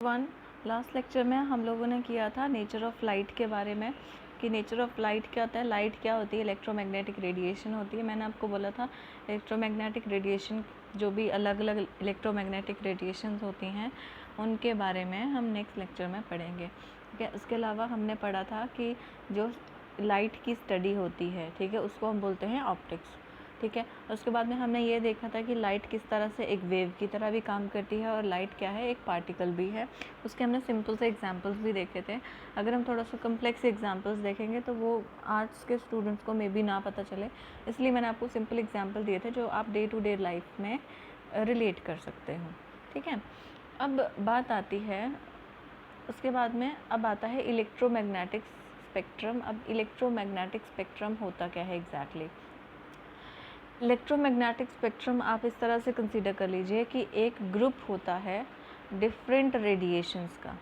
One last lecture में हम लोगों ने किया था नेचर ऑफ लाइट के बारे में कि नेचर ऑफ लाइट क्या होता है, लाइट क्या होती है, इलेक्ट्रोमैग्नेटिक रेडिएशन होती है। मैंने आपको बोला था इलेक्ट्रोमैग्नेटिक रेडिएशन, जो भी अलग अलग इलेक्ट्रोमैग्नेटिक रेडिएशंस होती हैं उनके बारे में हम नेक्स्ट लेक्चर में पढ़ेंगे। ठीक है, उसके अलावा हमने पढ़ा था कि जो लाइट की स्टडी होती है, ठीक है, उसको हम बोलते हैं ऑप्टिक्स। ठीक है, उसके बाद में हमने ये देखा था कि लाइट किस तरह से एक वेव की तरह भी काम करती है और लाइट क्या है, एक पार्टिकल भी है। उसके हमने सिंपल से एग्जांपल्स भी देखे थे। अगर हम थोड़ा सा कम्प्लेक्स एग्जांपल्स देखेंगे तो वो आर्ट्स के स्टूडेंट्स को मे बी ना पता चले, इसलिए मैंने आपको सिंपल एग्जांपल दिए थे जो आप डे टू डे लाइफ में रिलेट कर सकते हो। ठीक है, अब बात आती है उसके बाद में, अब आता है इलेक्ट्रोमैग्नेटिक स्पेक्ट्रम। अब इलेक्ट्रोमैग्नेटिक स्पेक्ट्रम होता क्या है एग्जैक्टली? इलेक्ट्रोमैग्नेटिक स्पेक्ट्रम आप इस तरह से कंसीडर कर लीजिए कि एक ग्रुप होता है डिफरेंट रेडिएशंस का।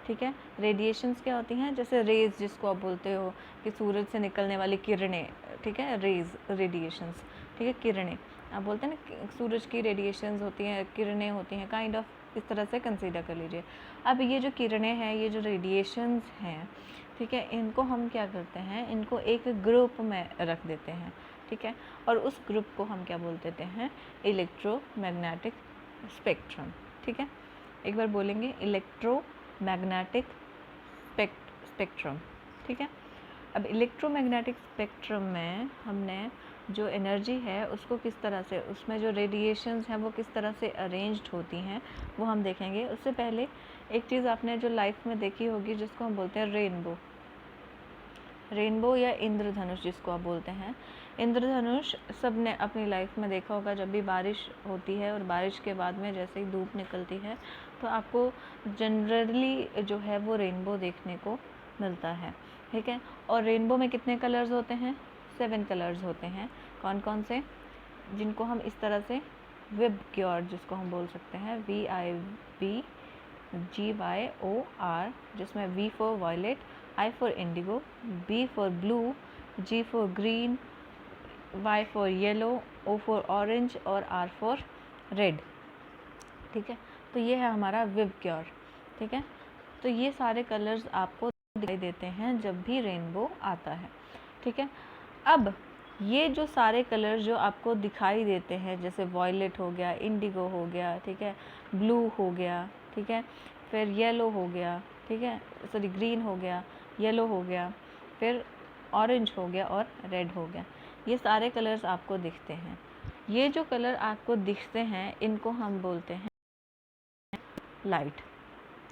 ठीक है, रेडिएशंस क्या होती हैं? जैसे रेज़ जिसको आप बोलते हो कि सूरज से निकलने वाली किरणें, ठीक है, रेज़ रेडिएशंस, ठीक है, किरणें आप बोलते हैं ना, सूरज की रेडिएशंस होती हैं, किरणें होती हैं, काइंड ऑफ इस तरह से कंसीडर कर लीजिए। अब ये जो किरणें हैं, ये जो रेडिएशंस हैं, ठीक है, इनको हम क्या करते हैं, इनको एक ग्रुप में रख देते हैं। ठीक है, और उस ग्रुप को हम क्या बोल देते हैं? Electromagnetic spectrum. ठीक है, एक बार बोलेंगे, इलेक्ट्रोमैग्नेटिक स्पेक्ट्रम। ठीक है, अब इलेक्ट्रोमैग्नेटिक स्पेक्ट्रम में हमने जो एनर्जी है उसको किस तरह से, उसमें जो रेडिएशंस हैं वो किस तरह से अरेंज्ड होती हैं वो हम देखेंगे। उससे पहले एक चीज़ आपने जो लाइफ में देखी होगी जिसको हम बोलते हैं रेनबो, रेनबो या इंद्रधनुष जिसको आप बोलते हैं। इंद्रधनुष सब ने अपनी लाइफ में देखा होगा, जब भी बारिश होती है और बारिश के बाद में जैसे ही धूप निकलती है तो आपको जनरली जो है वो रेनबो देखने को मिलता है। ठीक है, और रेनबो में कितने कलर्स होते हैं? 7 कलर्स होते हैं। कौन कौन से? जिनको हम इस तरह से विबग्योर जिसको हम बोल सकते हैं, VIBGYOR, जिसमें V for violet, I for indigo, B for blue, G for green, Y for yellow, O for orange और R फॉर रेड। ठीक है, तो ये है हमारा विबग्योर। ठीक है, तो ये सारे कलर्स आपको दिखाई देते हैं जब भी रेनबो आता है। ठीक है, अब ये जो सारे कलर्स जो आपको दिखाई देते हैं, जैसे वॉयलेट हो गया, इंडिगो हो गया, ठीक है, ब्लू हो गया, ठीक है, फिर येलो हो गया, ठीक है, सॉरी ग्रीन हो गया, येलो हो गया, फिर ऑरेंज हो गया और रेड हो गया, ये सारे कलर्स आपको दिखते हैं। ये जो कलर आपको दिखते हैं इनको हम बोलते हैं लाइट।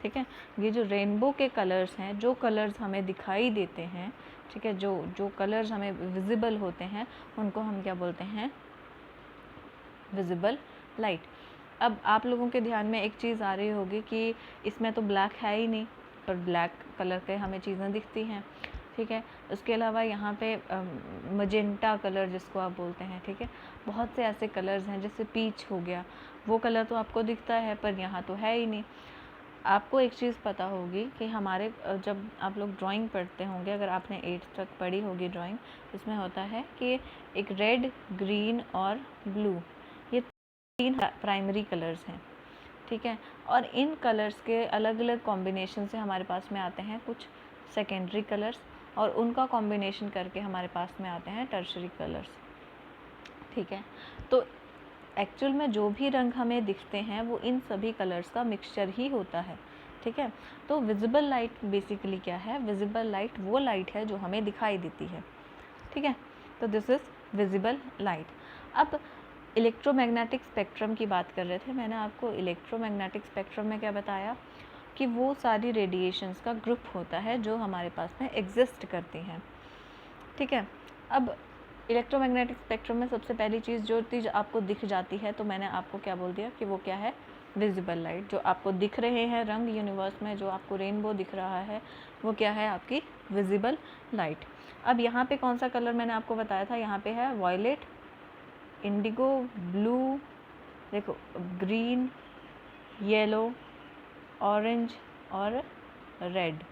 ठीक है, ये जो रेनबो के कलर्स हैं, जो कलर्स हमें दिखाई देते हैं, ठीक है, जो जो कलर्स हमें विजिबल होते हैं उनको हम क्या बोलते हैं? Visible light. अब आप लोगों के ध्यान में एक चीज़ आ रही होगी कि इसमें तो ब्लैक है ही नहीं, पर ब्लैक कलर के हमें चीज़ें दिखती हैं। ठीक है, उसके अलावा यहाँ पे मजेंटा कलर जिसको आप बोलते हैं, ठीक है, बहुत से ऐसे कलर्स हैं, जैसे पीच हो गया, वो कलर तो आपको दिखता है पर यहाँ तो है ही नहीं। आपको एक चीज़ पता होगी कि हमारे जब आप लोग ड्राइंग पढ़ते होंगे, अगर आपने 8th तक पढ़ी होगी ड्राइंग, इसमें होता है कि एक रेड, ग्रीन और ब्लू, ये 3 प्राइमरी कलर्स हैं। ठीक है, और इन कलर्स के अलग अलग कॉम्बिनेशन से हमारे पास में आते हैं कुछ सेकेंडरी कलर्स, और उनका कॉम्बिनेशन करके हमारे पास में आते हैं टर्शरी कलर्स। ठीक है, तो एक्चुअल में जो भी रंग हमें दिखते हैं वो इन सभी कलर्स का मिक्सचर ही होता है। ठीक है, तो विजिबल लाइट बेसिकली क्या है? विजिबल लाइट वो लाइट है जो हमें दिखाई देती है। ठीक है, तो दिस इज़ विजिबल लाइट। अब इलेक्ट्रोमैग्नेटिक स्पेक्ट्रम की बात कर रहे थे, मैंने आपको इलेक्ट्रोमैग्नेटिक स्पेक्ट्रम में क्या बताया कि वो सारी रेडिएशंस का ग्रुप होता है जो हमारे पास में एग्जिस्ट करती हैं। ठीक है, अब इलेक्ट्रोमैग्नेटिक स्पेक्ट्रम में सबसे पहली चीज़ जो चीज़ आपको दिख जाती है, तो मैंने आपको क्या बोल दिया कि वो क्या है? Visible light. जो आपको दिख रहे हैं रंग यूनिवर्स में, जो आपको रेनबो दिख रहा है, वो क्या है? आपकी विजिबल लाइट। अब यहाँ पे कौन सा कलर मैंने आपको बताया था? यहाँ पे है वॉयलेट, इंडिगो, ब्लू, देखो ग्रीन, येलो, ऑरेंज और रेड।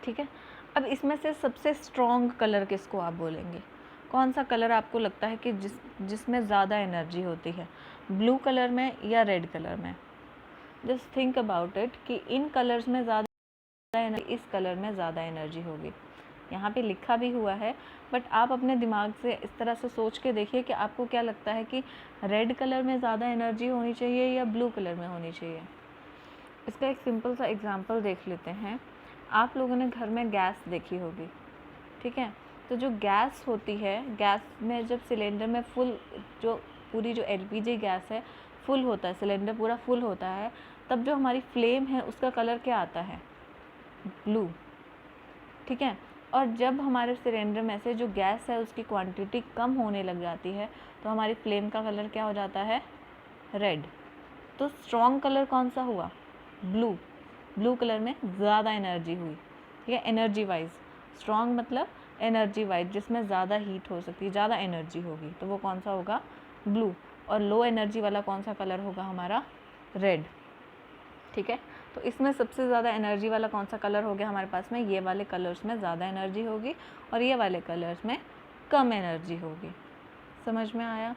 ठीक है, अब इसमें से सबसे स्ट्रॉन्ग कलर किसको आप बोलेंगे? कौन सा कलर आपको लगता है कि जिसमें ज़्यादा एनर्जी होती है? ब्लू कलर में या रेड कलर में? जस्ट थिंक अबाउट इट कि इन कलर्स में ज़्यादा एनर्जी, इस कलर में ज़्यादा एनर्जी होगी। यहाँ पे लिखा भी हुआ है, बट आप अपने दिमाग से इस तरह से सोच के देखिए कि आपको क्या लगता है कि रेड कलर में ज़्यादा एनर्जी होनी चाहिए या ब्लू कलर में होनी चाहिए। इसका एक सिंपल सा एग्जांपल देख लेते हैं। आप लोगों ने घर में गैस देखी होगी, ठीक है। तो जो गैस होती है, गैस में जब सिलेंडर में फुल, जो पूरी जो एलपीजी गैस है फुल होता है, सिलेंडर पूरा फुल होता है, तब जो हमारी फ्लेम है उसका कलर क्या आता है? ब्लू, ठीक है। और जब हमारे सिलेंडर में से जो गैस है उसकी क्वांटिटी कम होने लग जाती है तो हमारी फ्लेम का कलर क्या हो जाता है? रेड। तो स्ट्रॉन्ग कलर कौन सा हुआ? ब्लू। ब्लू कलर में ज़्यादा एनर्जी हुई, ठीक है, एनर्जी वाइज। स्ट्रॉन्ग मतलब एनर्जी वाइज, जिसमें ज़्यादा हीट हो सकती है, ज़्यादा एनर्जी होगी, तो वो कौन सा होगा? ब्लू। और लो एनर्जी वाला कौन सा कलर होगा हमारा? रेड, ठीक है। तो इसमें सबसे ज़्यादा एनर्जी वाला कौन सा कलर हो गया हमारे पास में? ये वाले कलर्स में ज़्यादा एनर्जी होगी और ये वाले कलर्स में कम एनर्जी होगी। समझ में आया?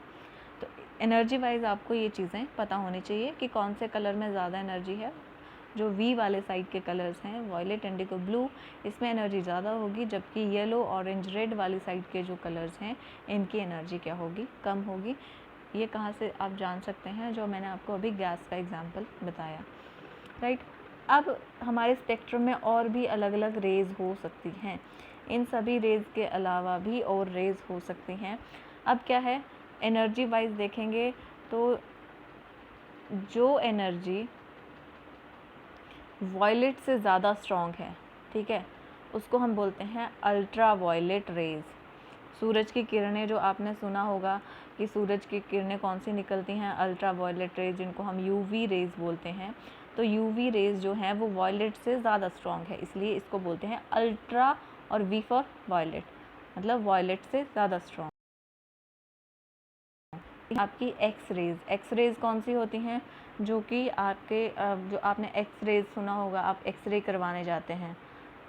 तो एनर्जी वाइज आपको ये चीज़ें पता होनी चाहिए कि कौन से कलर में ज़्यादा एनर्जी है। जो वी वाले साइड के कलर्स हैं, वॉयलेट, इंडिगो, ब्लू, इसमें एनर्जी ज़्यादा होगी, जबकि येलो, ऑरेंज, रेड वाली साइड के जो कलर्स हैं इनकी एनर्जी क्या होगी? कम होगी। ये कहाँ से आप जान सकते हैं? जो मैंने आपको अभी गैस का एग्जाम्पल बताया, राइट। अब हमारे स्पेक्ट्रम में और भी अलग अलग रेज़ हो सकती हैं। इन सभी रेज़ के अलावा भी और रेज़ हो सकती हैं। अब क्या है, एनर्जी वाइज देखेंगे तो जो एनर्जी वॉयलेट से ज़्यादा स्ट्रॉन्ग है, ठीक है, उसको हम बोलते हैं अल्ट्रा वायलेट रेज़। सूरज की किरणें, जो आपने सुना होगा कि सूरज की किरणें कौन सी निकलती हैं? अल्ट्रा वायलेट रेज़, जिनको हम यूवी रेज़ बोलते हैं। तो यूवी रेज़ जो हैं वो वॉयलेट से ज़्यादा स्ट्रॉन्ग है, इसलिए इसको बोलते हैं अल्ट्रा, और वी फॉर वायलेट, मतलब वॉयलेट से ज़्यादा स्ट्रॉन्ग। आपकी एक्स रेज़, एक्स रेज़ कौन सी होती हैं? जो कि आपके जो आपने एक्स रेज़ सुना होगा, आप एक्सरे करवाने जाते हैं,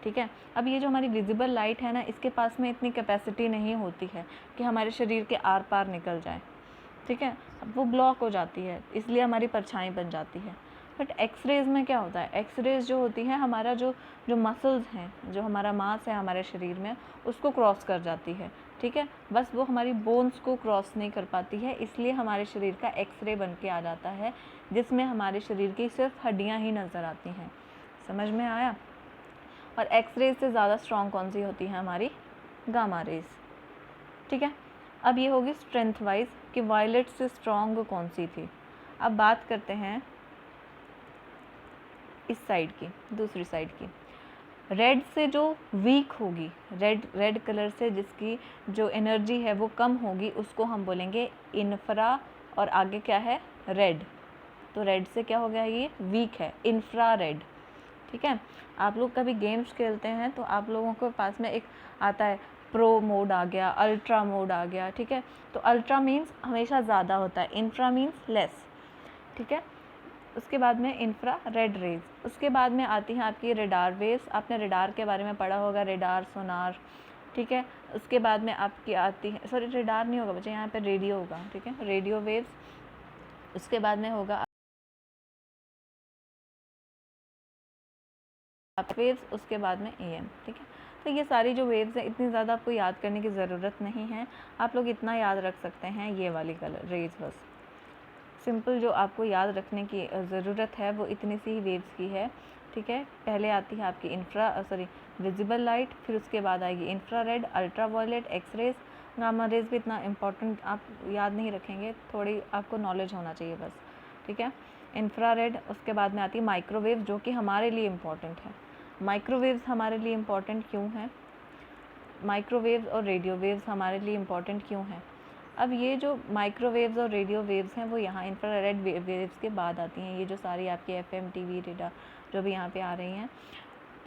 ठीक है। अब ये जो हमारी विजिबल लाइट है ना, इसके पास में इतनी कैपेसिटी नहीं होती है कि हमारे शरीर के आर पार निकल जाए, ठीक है। अब वो ब्लॉक हो जाती है, इसलिए हमारी परछाई बन जाती है। बट एक्स रेज़ में क्या होता है? एक्स रेज़ जो होती है, हमारा जो जो मसल्स हैं, जो हमारा मांस है हमारे शरीर में, उसको क्रॉस कर जाती है, ठीक है। बस वो हमारी बोन्स को क्रॉस नहीं कर पाती है, इसलिए हमारे शरीर का एक्सरे बन के आ जाता है, जिसमें हमारे शरीर की सिर्फ हड्डियाँ ही नज़र आती हैं। समझ में आया? और एक्स रेज से ज़्यादा स्ट्रॉन्ग कौन सी होती है? हमारी गामा रेज, ठीक है। अब ये होगी स्ट्रेंथ वाइज कि वायलेट से स्ट्रॉन्ग कौन सी थी। अब बात करते हैं इस साइड की, दूसरी साइड की। रेड से जो वीक होगी, रेड कलर से जिसकी जो एनर्जी है वो कम होगी, उसको हम बोलेंगे इन्फ्रा, और आगे क्या है? रेड। तो रेड से क्या हो गया? ये वीक है, इंफ्रा रेड, ठीक है। आप लोग कभी गेम्स खेलते हैं तो आप लोगों के पास में एक आता है प्रो मोड आ गया, अल्ट्रा मोड आ गया, ठीक है। तो अल्ट्रा मीन्स हमेशा ज़्यादा होता है, इंफ्रा मीन्स लेस, ठीक है। उसके बाद में इंफ्रा रेड रेज। उसके बाद में आती हैं आपकी रेडार वेव्स। आपने रेडार के बारे में पढ़ा होगा, रेडार, सोनार, ठीक है। उसके बाद में आपकी आती है, सॉरी रेडार नहीं होगा बच्चे, यहाँ पे रेडियो होगा, ठीक है, रेडियो वेव्स। उसके बाद में होगा वेव्स, उसके बाद में एएम, ठीक है। तो ये सारी जो वेव्स हैं, इतनी ज़्यादा आपको याद करने की ज़रूरत नहीं है। आप लोग इतना याद रख सकते हैं, ये वाली कलर रेज, बस सिंपल जो आपको याद रखने की ज़रूरत है वो इतनी सी ही वेव्स की है, ठीक है। पहले आती है आपकी विजिबल लाइट, फिर उसके बाद आएगी infra red, ultra violet, X rays, gamma rays भी इतना इम्पोर्टेंट आप याद नहीं रखेंगे, थोड़ी आपको नॉलेज होना चाहिए बस, ठीक है। इंफ्रा रेड, उसके बाद में आती है माइक्रोवेव, जो कि हमारे लिए इम्पॉर्टेंट है। माइक्रोवेव्स हमारे लिए इम्पॉर्टेंट क्यों हैं? माइक्रोवेव्स और रेडियो वेव्स हमारे लिए इम्पॉर्टेंट क्यों हैं? अब ये जो माइक्रोवेव्स और रेडियो वेव्स हैं वो यहाँ इंफ्रारेड वेव्स के बाद आती हैं। ये जो सारी आपकी एफएम, टीवी, रेडार जो भी यहाँ पे आ रही हैं,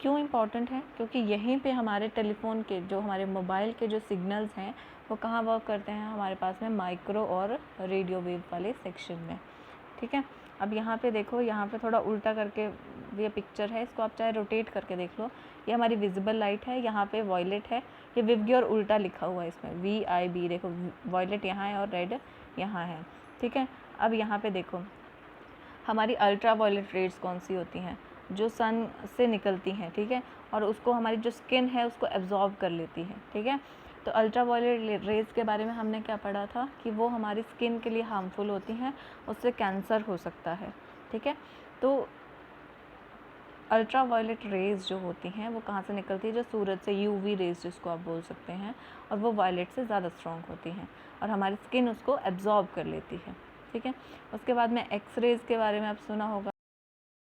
क्यों इम्पॉर्टेंट है? क्योंकि यहीं पे हमारे टेलीफोन के, जो हमारे मोबाइल के जो सिग्नल्स हैं वो कहाँ वर्क करते हैं? हमारे पास में माइक्रो और रेडियो वेव वाले सेक्शन में, ठीक है। अब यहाँ पे देखो, यहाँ पे थोड़ा उल्टा करके ये पिक्चर है, इसको आप चाहे रोटेट करके देख लो। ये हमारी विजिबल लाइट है, यहाँ पे वॉयलेट है, ये विवगी और उल्टा लिखा हुआ है इसमें, VIB, देखो वॉयलेट यहाँ है और रेड यहाँ है, ठीक है। अब यहाँ पे देखो, हमारी अल्ट्रा वायलेट रेज कौन सी होती हैं, जो सन से निकलती हैं, ठीक है, और उसको हमारी जो स्किन है उसको एब्जॉर्ब कर लेती है, ठीक है। तो अल्ट्रा वायलेट रेज़ के बारे में हमने क्या पढ़ा था कि वो हमारी स्किन के लिए हार्मफुल होती हैं, उससे कैंसर हो सकता है, ठीक है। तो अल्ट्रा वायलेट रेज़ जो होती हैं वो कहाँ से निकलती है, जो सूरज से, यूवी रेज़ जिसको आप बोल सकते हैं, और वो वायलेट से ज़्यादा स्ट्रॉन्ग होती हैं और हमारी स्किन उसको एब्जॉर्ब कर लेती है, ठीक है। उसके बाद में एक्स रेज़ के बारे में आप सुना होगा।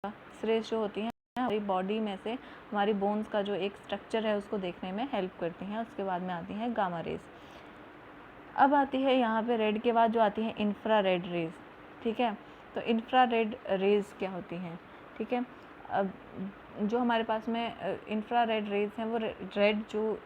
एक्स रेज़ जो होती हैं हमारी बॉडी में से हमारी बोन्स का जो एक स्ट्रक्चर है उसको देखने में हेल्प करती हैं। उसके बाद में आती हैं गामा रेज़। अब आती है यहाँ पे रेड के बाद जो आती है इंफ्रा रेड रेज़, ठीक है। तो इंफ्रा रेड रेज़ क्या होती हैं, ठीक है। अब जो हमारे पास में इंफ्रा रेड रेज़ हैं वो रेड जो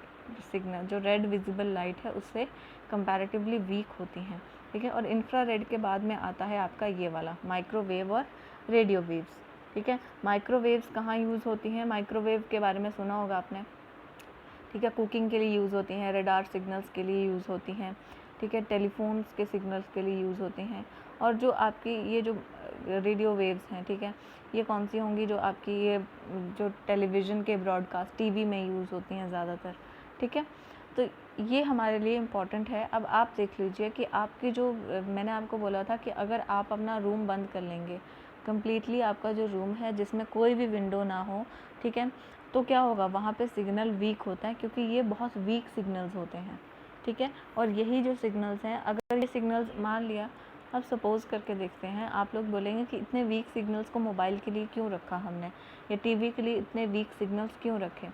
सिग्नल, जो रेड विजिबल लाइट है उससे कंपैरेटिवली वीक होती हैं, ठीक है। और इंफ्रा रेड के बाद में आता है आपका ये वाला माइक्रोवेव और रेडियो वेव्स, ठीक है। माइक्रोवेव्स कहाँ यूज़ होती हैं, माइक्रोवेव के बारे में सुना होगा आपने, ठीक है। कुकिंग के लिए यूज़ होती हैं, रडार सिग्नल्स के लिए यूज़ होती हैं, ठीक है। टेलीफोन्स के सिग्नल्स के लिए यूज़ होती हैं। और जो आपकी ये जो रेडियो वेव्स हैं, ठीक है, ये कौन सी होंगी, जो आपकी ये जो टेलीविज़न के ब्रॉडकास्ट टीवी में यूज़ होती हैं ज़्यादातर, ठीक है। तो ये हमारे लिए इम्पॉर्टेंट है। अब आप देख लीजिए कि आपकी जो मैंने आपको बोला था कि अगर आप अपना रूम बंद कर लेंगे कम्प्लीटली, आपका जो रूम है जिसमें कोई भी विंडो ना हो, ठीक है, तो क्या होगा, वहाँ पे सिग्नल वीक होता है, क्योंकि ये बहुत वीक सिग्नल्स होते हैं, ठीक है। और यही जो सिग्नल्स हैं, अगर ये सिग्नल्स मान लिया, अब सपोज़ करके देखते हैं, आप लोग बोलेंगे कि इतने वीक सिग्नल्स को मोबाइल के लिए क्यों रखा हमने, या टीवी के लिए इतने वीक सिग्नल्स क्यों रखे।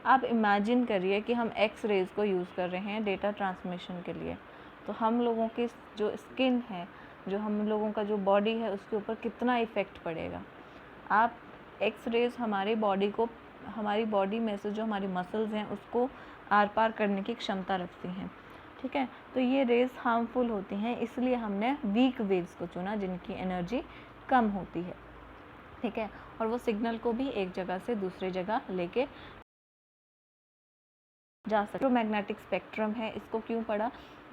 आप इमेजिन करिए कि हम एक्स रेज़ को यूज़ कर रहे हैं डेटा ट्रांसमिशन के लिए, तो हम लोगों की जो स्किन है, जो हम लोगों का जो बॉडी है, उसके ऊपर कितना इफ़ेक्ट पड़ेगा। आप एक्स रेज़ हमारी बॉडी को, हमारी बॉडी में से जो हमारी मसल्स हैं उसको आर पार करने की क्षमता रखती हैं, ठीक है। तो ये रेज़ हार्मफुल होती हैं, इसलिए हमने वीक वेव्स को चुना जिनकी एनर्जी कम होती है, ठीक है। और वो सिग्नल को भी एक जगह से दूसरी जगह लेके जा सकते। इलेक्ट्रोमैग्नेटिक स्पेक्ट्रम है, इसको क्यों पढ़ा,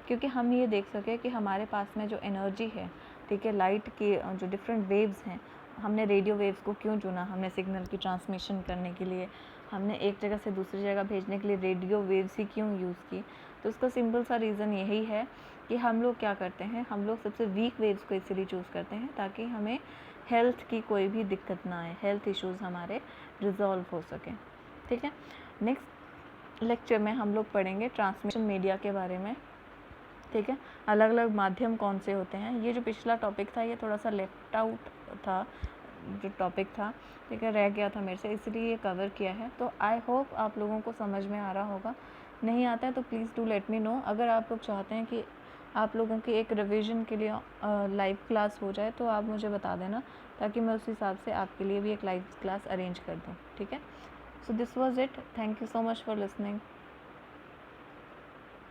क्योंकि हम ये देख सके कि हमारे पास में जो एनर्जी है, ठीक है, लाइट के जो डिफरेंट वेव्स हैं, हमने रेडियो वेव्स को क्यों चुना, हमने सिग्नल की ट्रांसमिशन करने के लिए, हमने एक जगह से दूसरी जगह भेजने के लिए रेडियो वेव्स ही क्यों यूज़ की। तो उसका सिंपल सा रीज़न यही है कि हम लोग क्या करते हैं, हम लोग सबसे वीक वेव्स को इसीलिए चूज़ करते हैं ताकि हमें हेल्थ की कोई भी दिक्कत ना आए, हेल्थ इश्यूज़ हमारे रिजॉल्व हो सकें, ठीक है। नेक्स्ट लेक्चर में हम लोग पढ़ेंगे ट्रांसमिशन मीडिया के बारे में, ठीक है। अलग अलग माध्यम कौन से होते हैं। ये जो पिछला टॉपिक था ये थोड़ा सा लेफ्ट आउट था, जो टॉपिक था, ठीक है, रह गया था मेरे से, इसलिए ये कवर किया है। तो आई होप आप लोगों को समझ में आ रहा होगा। नहीं आता है तो please do let me know. अगर आप लोग चाहते हैं कि आप लोगों की एक रिवीजन के लिए लाइव क्लास हो जाए तो आप मुझे बता देना, ताकि मैं उस हिसाब से आपके लिए भी एक लाइव क्लास अरेंज कर दूँ, ठीक है। So this was it. Thank you so much for listening.